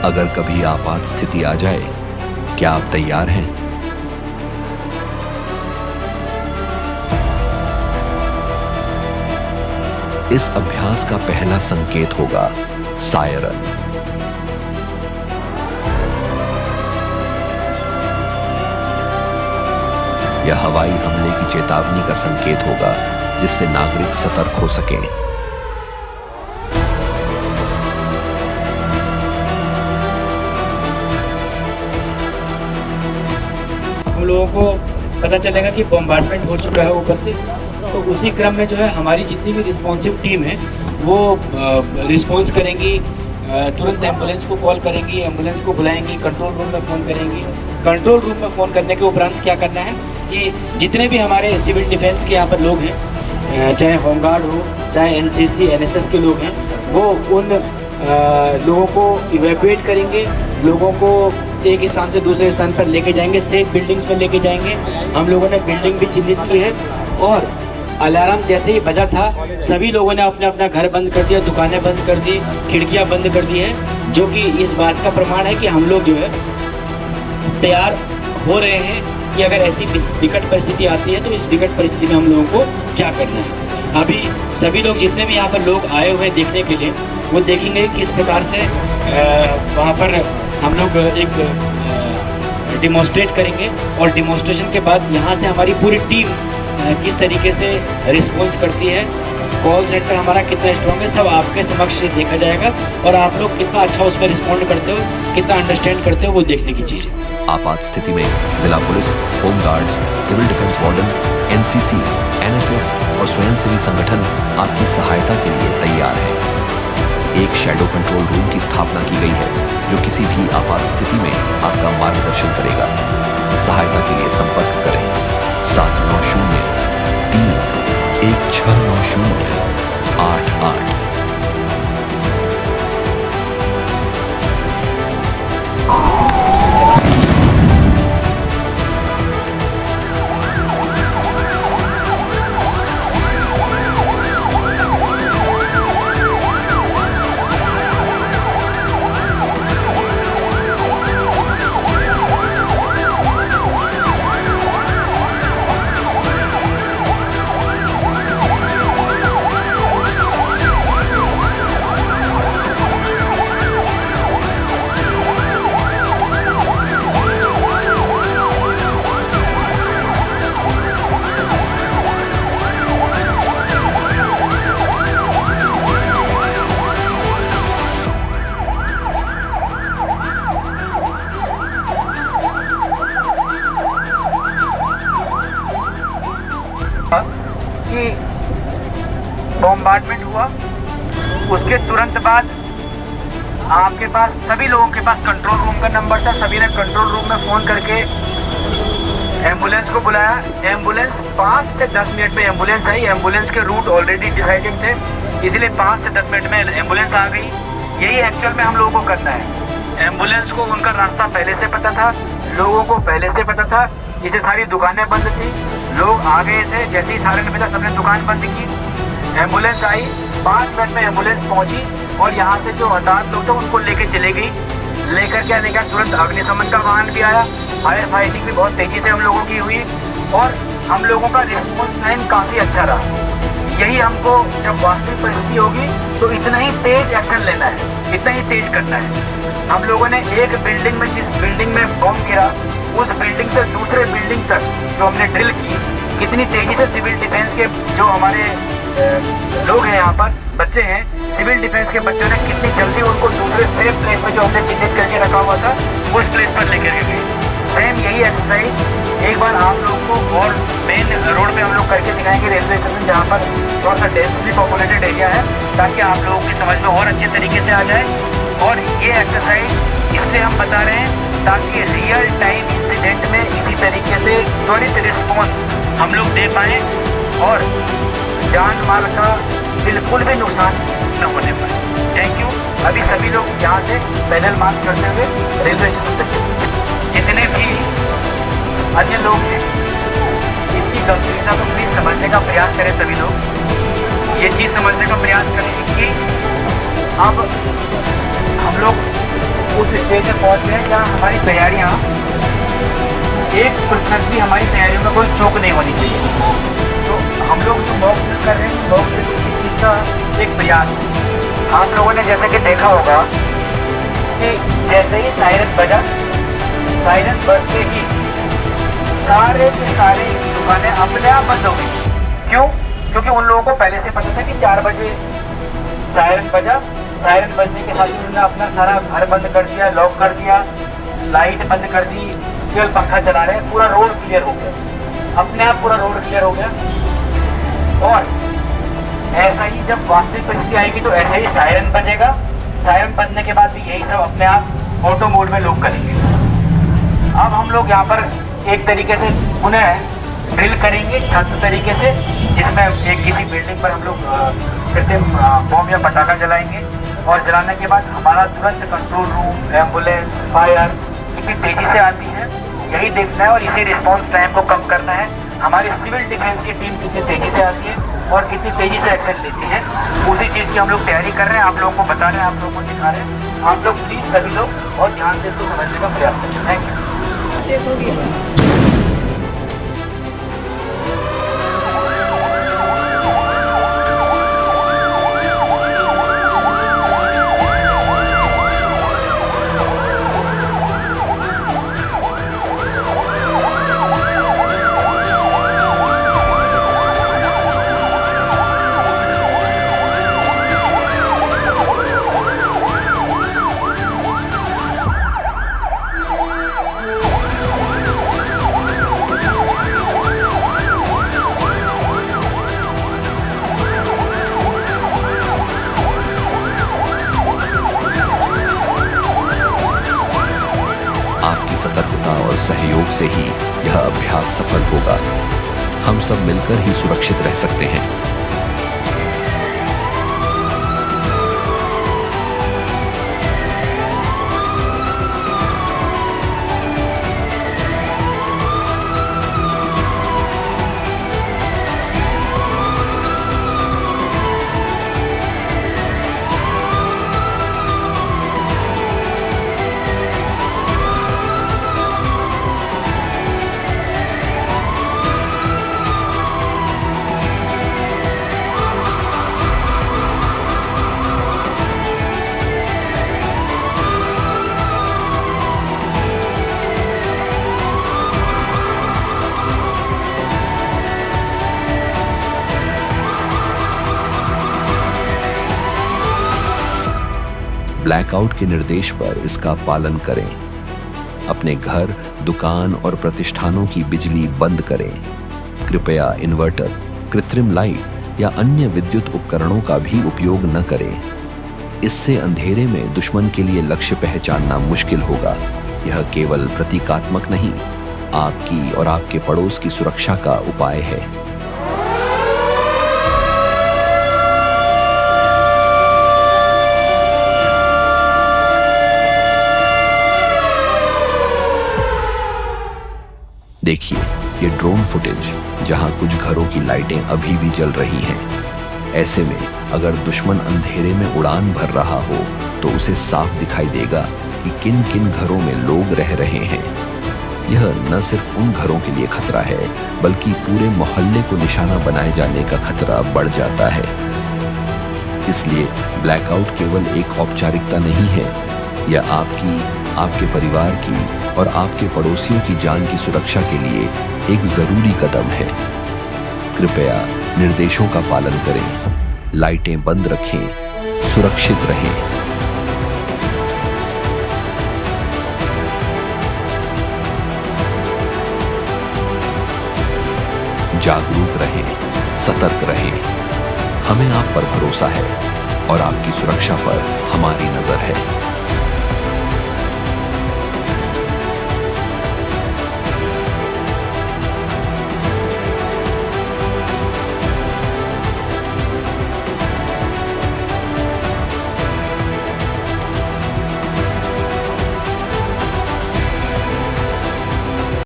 अगर कभी आपात स्थिति आ जाए, क्या आप तैयार हैं? इस अभ्यास का पहला संकेत होगा सायरन। यह हवाई हमले की चेतावनी का संकेत होगा, जिससे नागरिक सतर्क हो सकें। हम लोगों को पता चलेगा कि बॉम्बार्डमेंट हो चुका है ऊपर से, तो उसी क्रम में जो है हमारी जितनी भी रिस्पॉन्सिव टीम है वो रिस्पॉन्स करेंगी, तुरंत एम्बुलेंस को कॉल करेंगी, एम्बुलेंस को बुलाएंगी, कंट्रोल रूम में फ़ोन करेंगी। कंट्रोल रूम में फ़ोन करने के उपरांत क्या करना है कि जितने भी हमारे सिविल डिफेंस के यहाँ पर लोग हैं, चाहे होमगार्ड हो, चाहे एनसीसी एनएसएस के लोग हैं, वो उन लोगों को इवैक्यूएट करेंगे, लोगों को एक स्थान से दूसरे स्थान पर लेके जाएंगे, सेफ बिल्डिंग्स में लेके जाएंगे। हम लोगों ने बिल्डिंग भी चिन्हित की है और अलार्म जैसे ही बजा था सभी लोगों ने अपना अपना घर बंद कर दिया, दुकानें बंद कर दी, खिड़कियां बंद कर दी है, जो कि इस बात का प्रमाण है कि हम लोग जो है तैयार हो रहे हैं कि अगर ऐसी विकट परिस्थिति आती है तो इस विकट परिस्थिति में हम लोगों को क्या करना है। अभी सभी लोग जितने भी यहाँ पर लोग आए हुए हैं देखने के लिए, वो देखेंगे किस प्रकार से वहाँ पर हम लोग एक डिमॉन्स्ट्रेट करेंगे और डिमॉन्स्ट्रेशन के बाद यहाँ से हमारी पूरी टीम किस तरीके से रिस्पॉन्स करती है, कॉल सेंटर हमारा कितना स्ट्रॉन्ग है, सब आपके समक्ष देखा जाएगा और आप लोग कितना अच्छा उसमें रिस्पॉन्ड करते हो, कितना अंडरस्टैंड करते हो, वो देखने की चीज़ है। आपात स्थिति में जिला police, home guards, civil defence warden, NCC, NSS और स्वयंसेवी संगठन आपकी सहायता के लिए तैयार है। एक शैडो कंट्रोल रूम की स्थापना की गई है, जो किसी भी आपात स्थिति में आपका मार्गदर्शन करेगा। सहायता के लिए संपर्क करें 790 3 1690 88। कि बॉम्बार्डमेंट हुआ, उसके तुरंत बाद आपके पास सभी लोगों के पास कंट्रोल रूम का नंबर था, सभी ने कंट्रोल रूम में फ़ोन करके एम्बुलेंस को बुलाया। एम्बुलेंस 5 से 10 मिनट में एम्बुलेंस आई। एम्बुलेंस के रूट ऑलरेडी डिसाइडेड थे, इसलिए 5 से 10 मिनट में एम्बुलेंस आ गई। यही एक्चुअल में हम लोगों को करना है। एम्बुलेंस को उनका रास्ता पहले से पता था, लोगों को पहले से पता था, इसे सारी दुकानें बंद थी, लोग आ गए थे, जैसे ही सारे ने मिला सबने दुकान बंद की। एम्बुलेंस आई, 5 मिनट में एम्बुलेंस पहुंची और यहाँ से जो हताहत लोग थे उनको लेके चले गई। लेकर क्या लेकर तुरंत अग्निशमन का वाहन भी आया, फायर फाइटिंग भी बहुत तेज़ी से हम लोगों की हुई और हम लोगों का रिस्पॉन्स टाइम काफ़ी अच्छा रहा। यही हमको जब वास्तविक परिस्थिति होगी तो इतना ही तेज एक्शन लेना है, इतना ही तेज करना है। हम लोगों ने एक बिल्डिंग में, जिस बिल्डिंग में बॉम्ब गिरा, उस बिल्डिंग से दूसरे बिल्डिंग तक जो हमने ड्रिल की, कितनी तेज़ी से सिविल डिफेंस के जो हमारे लोग हैं, यहाँ पर बच्चे हैं, सिविल डिफेंस के बच्चों ने कितनी जल्दी उनको दूसरे सेफ प्लेस पर जो हमने चिन्हित करके रखा हुआ था उस प्लेस पर लेकर गए। सेम यही एक्सरसाइज एक बार आप लोग को और मेन रोड पे हम लोग करके दिखाएंगे, रेलवे स्टेशन जहाँ पर थोड़ा सा डेंसली पॉपुलेटेड एरिया है, ताकि आप लोगों की समझ में और अच्छे तरीके से आ जाए। और ये एक्सरसाइज इससे हम बता रहे हैं ताकि रियल टाइम इंसिडेंट में इसी तरीके से त्वरित रिस्पॉन्स हम लोग दे पाएँ और जान माल का बिल्कुल भी नुकसान न होने पाए। Thank you. अभी सभी लोग यहाँ से पैदल मार्च करते हुए रेलवे स्टेशन तक, जितने भी अन्य लोग हैं इसकी गंभीरता को प्लीज समझने का प्रयास करें। सभी लोग ये चीज़ समझने का प्रयास करें कि अब हम लोग उस स्टेज पे पहुँच गए जहाँ हमारी तैयारियाँ 1% भी हमारी तैयारियों में कोई चूक नहीं होनी चाहिए। तो हम लोग जो मॉक ड्रिल कर रहे हैं, मॉक ड्रिल किसी चीज़ का एक प्रयास है। आप लोगों ने जैसे कि देखा होगा कि जैसे ही सायरन बजा, सायरन बजते ही सारे के सारे दुकानें अपने आप बंद हो गई। क्यों? क्योंकि उन लोगों को पहले से पता था कि 4 बजे सायरन बजा, सायरन बजने के साथ ही उन्होंने अपना सारा घर बंद कर दिया, लॉक कर दिया, लाइट बंद कर दी, केवल पंखा चला रहे हैं, पूरा रोड क्लियर हो गया, अपने आप पूरा रोड क्लियर हो गया। और ऐसा ही जब वास्तविक परिस्थिति आएगी तो ऐसा ही सायरन बजेगा, सायरन बजने के बाद भी यही सब अपने आप ऑटो मोड में लोग करेंगे। अब हम लोग यहाँ पर एक तरीके से पुनः ड्रिल करेंगे छात्र तरीके से, जिसमें एक किसी बिल्डिंग पर हम लोग कृत्रिम बम या पटाखा जलाएंगे और जलाने के बाद हमारा तुरंत कंट्रोल रूम, एम्बुलेंस, फायर कितनी तेजी से आती है यही देखना है और इसी रिस्पॉन्स टाइम को कम करना है। हमारी सिविल डिफेंस की टीम कितनी तेजी से आती है और कितनी तेजी से एक्शन लेती है, उसी चीज़ की हम लोग तैयारी कर रहे हैं, आप लोगों को बता रहे हैं, आप लोगों को दिखा रहे हैं। आप लोग प्लीज़ सभी लोग और ध्यान से इसको समझने का प्रयास करें। Thank you. आपकी सतर्कता और सहयोग से ही यह अभ्यास सफल होगा। हम सब मिलकर ही सुरक्षित रह सकते हैं। ब्लैकआउट के निर्देश पर इसका पालन करें। अपने घर, दुकान और प्रतिष्ठानों की बिजली बंद करें। कृपया इन्वर्टर, कृत्रिम लाइट या अन्य विद्युत उपकरणों का भी उपयोग न करें। इससे अंधेरे में दुश्मन के लिए लक्ष्य पहचानना मुश्किल होगा। यह केवल प्रतीकात्मक नहीं, आपकी और आपके पड़ोस की सुरक्षा का उपाय है। देखिए ये ड्रोन फुटेज जहां कुछ घरों की लाइटें अभी भी जल रही हैं। ऐसे में अगर दुश्मन अंधेरे में उड़ान भर रहा हो तो उसे साफ दिखाई देगा कि किन किन घरों में लोग रह रहे हैं। यह न सिर्फ उन घरों के लिए खतरा है बल्कि पूरे मोहल्ले को निशाना बनाए जाने का खतरा बढ़ जाता है। इसलिए ब्लैकआउट केवल एक औपचारिकता नहीं है, यह आपकी, आपके परिवार की और आपके पड़ोसियों की जान की सुरक्षा के लिए एक जरूरी कदम है। कृपया निर्देशों का पालन करें, लाइटें बंद रखें, सुरक्षित रहें। जागरूक रहें, सतर्क रहें। हमें आप पर भरोसा है और आपकी सुरक्षा पर हमारी नजर है।